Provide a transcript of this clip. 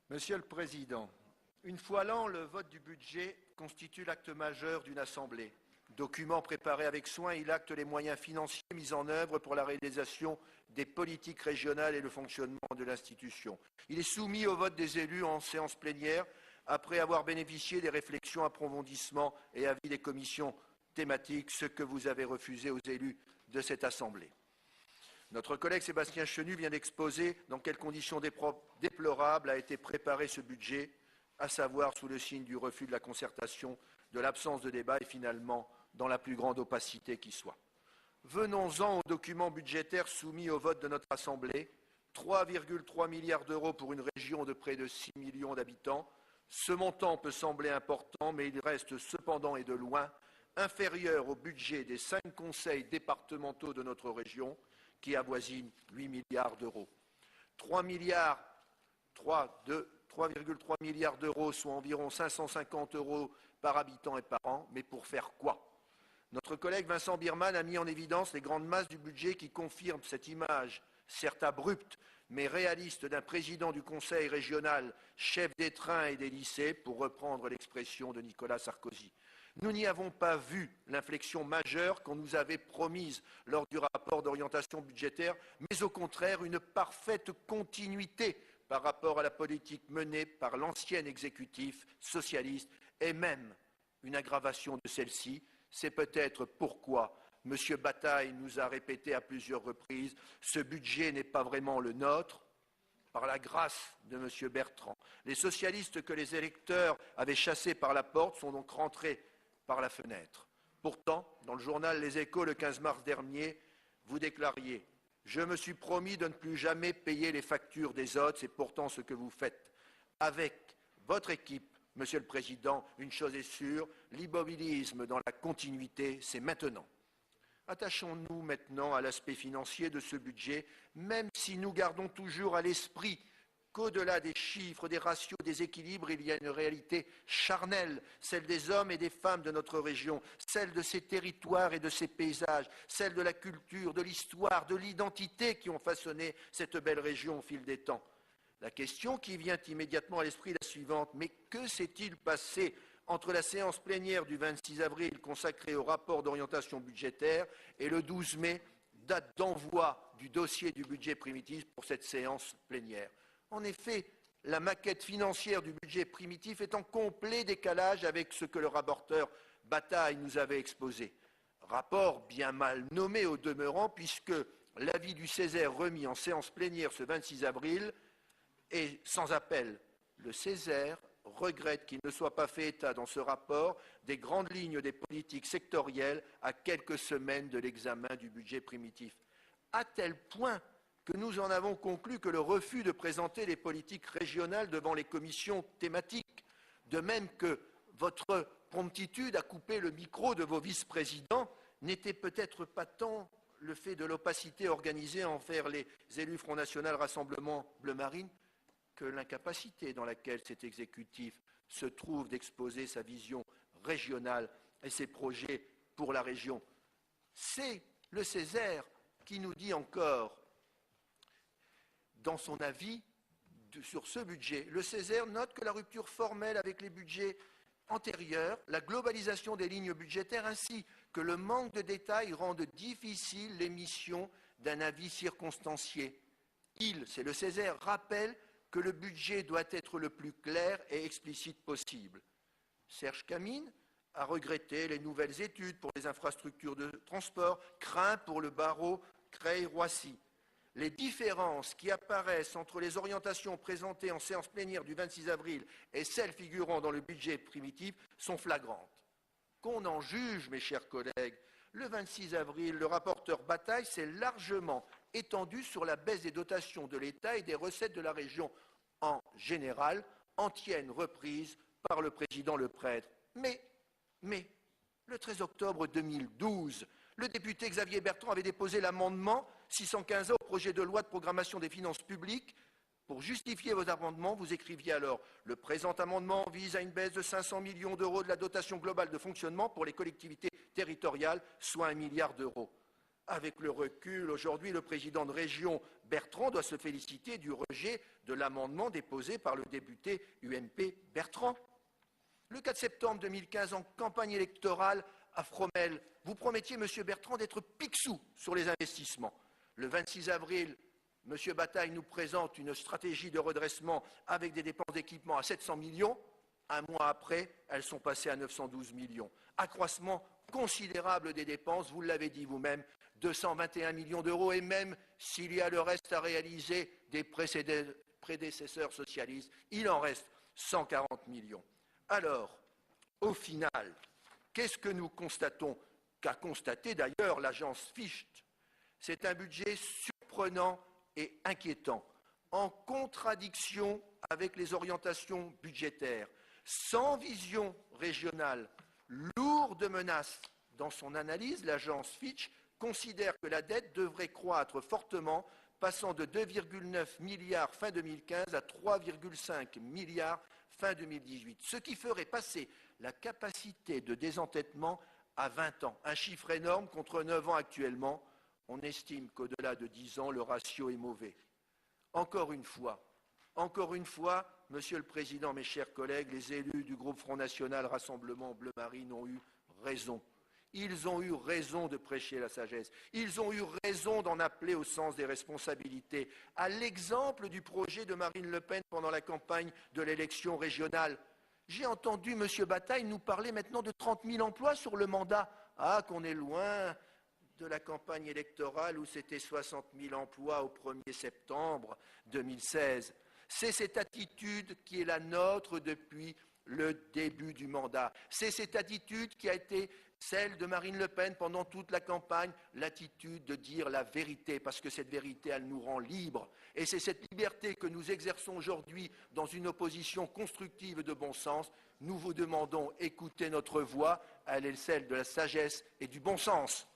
Monsieur le Président, une fois l'an, le vote du budget constitue l'acte majeur d'une Assemblée. Document préparé avec soin, il acte les moyens financiers mis en œuvre pour la réalisation des politiques régionales et le fonctionnement de l'institution. Il est soumis au vote des élus en séance plénière après avoir bénéficié des réflexions, approfondissements et avis des commissions thématiques, ce que vous avez refusé aux élus de cette Assemblée. Notre collègue Sébastien Chenu vient d'exposer dans quelles conditions déplorables a été préparé ce budget, à savoir sous le signe du refus de la concertation, de l'absence de débat et finalement dans la plus grande opacité qui soit. Venons-en aux documents budgétaires soumis au vote de notre Assemblée. 3,3 milliards d'euros pour une région de près de 6 millions d'habitants. Ce montant peut sembler important, mais il reste cependant et de loin inférieur au budget des 5 conseils départementaux de notre région, qui avoisine 8 milliards d'euros. 3,3 milliards d'euros, soit environ 550 euros par habitant et par an, mais pour faire quoi? Notre collègue Vincent Birman a mis en évidence les grandes masses du budget qui confirment cette image, certes abrupte, mais réaliste d'un président du Conseil régional, chef des trains et des lycées, pour reprendre l'expression de Nicolas Sarkozy. Nous n'y avons pas vu l'inflexion majeure qu'on nous avait promise lors du rapport d'orientation budgétaire, mais au contraire une parfaite continuité par rapport à la politique menée par l'ancien exécutif socialiste et même une aggravation de celle-ci. C'est peut-être pourquoi M. Bataille nous a répété à plusieurs reprises « ce budget n'est pas vraiment le nôtre ». Par la grâce de M. Bertrand. Les socialistes que les électeurs avaient chassés par la porte sont donc rentrés par la fenêtre. Pourtant, dans le journal Les Échos, le 15 mars dernier, vous déclariez « Je me suis promis de ne plus jamais payer les factures des autres, c'est pourtant ce que vous faites. » Avec votre équipe, Monsieur le Président, une chose est sûre, l'immobilisme dans la continuité, c'est maintenant. Attachons-nous maintenant à l'aspect financier de ce budget, même si nous gardons toujours à l'esprit qu'au-delà des chiffres, des ratios, des équilibres, il y a une réalité charnelle, celle des hommes et des femmes de notre région, celle de ces territoires et de ces paysages, celle de la culture, de l'histoire, de l'identité qui ont façonné cette belle région au fil des temps. La question qui vient immédiatement à l'esprit est la suivante. Mais que s'est-il passé entre la séance plénière du 26 avril consacrée au rapport d'orientation budgétaire et le 12 mai, date d'envoi du dossier du budget primitif pour cette séance plénière? En effet, la maquette financière du budget primitif est en complet décalage avec ce que le rapporteur Bataille nous avait exposé. Rapport bien mal nommé au demeurant, puisque l'avis du Césaire remis en séance plénière ce 26 avril est sans appel. Le Césaire regrette qu'il ne soit pas fait état dans ce rapport des grandes lignes des politiques sectorielles à quelques semaines de l'examen du budget primitif. À tel point que nous en avons conclu que le refus de présenter les politiques régionales devant les commissions thématiques, de même que votre promptitude à couper le micro de vos vice-présidents, n'était peut-être pas tant le fait de l'opacité organisée envers les élus Front National Rassemblement Bleu Marine que l'incapacité dans laquelle cet exécutif se trouve d'exposer sa vision régionale et ses projets pour la région. C'est le Césaire qui nous dit encore, dans son avis sur ce budget, le Césaire note que la rupture formelle avec les budgets antérieurs, la globalisation des lignes budgétaires ainsi que le manque de détails rendent difficile l'émission d'un avis circonstancié. Il, c'est le Césaire, rappelle que le budget doit être le plus clair et explicite possible. Serge Camine a regretté les nouvelles études pour les infrastructures de transport, craint pour le barreau Creil-Roissy. Les différences qui apparaissent entre les orientations présentées en séance plénière du 26 avril et celles figurant dans le budget primitif sont flagrantes. Qu'on en juge, mes chers collègues, le 26 avril, le rapporteur Bataille s'est largement étendu sur la baisse des dotations de l'État et des recettes de la région en général, antienne reprise par le président Leprêtre. Mais, le 13 octobre 2012, le député Xavier Bertrand avait déposé l'amendement 615A au projet de loi de programmation des finances publiques. Pour justifier vos amendements, vous écriviez alors « Le présent amendement vise à une baisse de 500 millions d'euros de la dotation globale de fonctionnement pour les collectivités territoriales, soit 1 milliard d'euros. » Avec le recul, aujourd'hui, le président de région Bertrand doit se féliciter du rejet de l'amendement déposé par le député UMP Bertrand. Le 4 septembre 2015, en campagne électorale à Fromelles, vous promettiez, M. Bertrand, d'être picsou sur les investissements. Le 26 avril, M. Bataille nous présente une stratégie de redressement avec des dépenses d'équipement à 700 millions. Un mois après, elles sont passées à 912 millions. Accroissement considérable des dépenses, vous l'avez dit vous-même, 221 millions d'euros, et même s'il y a le reste à réaliser des prédécesseurs socialistes, il en reste 140 millions. Alors, au final, qu'est-ce que nous constatons? Qu'a constaté d'ailleurs l'agence Fichte? C'est un budget surprenant et inquiétant, en contradiction avec les orientations budgétaires, sans vision régionale, lourd de menaces. Dans son analyse, l'agence Fitch considère que la dette devrait croître fortement, passant de 2,9 milliards fin 2015 à 3,5 milliards fin 2018, ce qui ferait passer la capacité de désendettement à 20 ans, un chiffre énorme contre 9 ans actuellement. On estime qu'au-delà de 10 ans, le ratio est mauvais. Encore une fois, Monsieur le Président, mes chers collègues, les élus du groupe Front National Rassemblement Bleu Marine ont eu raison. Ils ont eu raison de prêcher la sagesse. Ils ont eu raison d'en appeler au sens des responsabilités, à l'exemple du projet de Marine Le Pen pendant la campagne de l'élection régionale. J'ai entendu M. Bataille nous parler maintenant de 30 000 emplois sur le mandat. Ah, qu'on est loin de la campagne électorale où c'était 60 000 emplois au 1er septembre 2016. C'est cette attitude qui est la nôtre depuis le début du mandat. C'est cette attitude qui a été celle de Marine Le Pen pendant toute la campagne, l'attitude de dire la vérité, parce que cette vérité, elle nous rend libres. Et c'est cette liberté que nous exerçons aujourd'hui dans une opposition constructive de bon sens. Nous vous demandons, écoutez notre voix, elle est celle de la sagesse et du bon sens.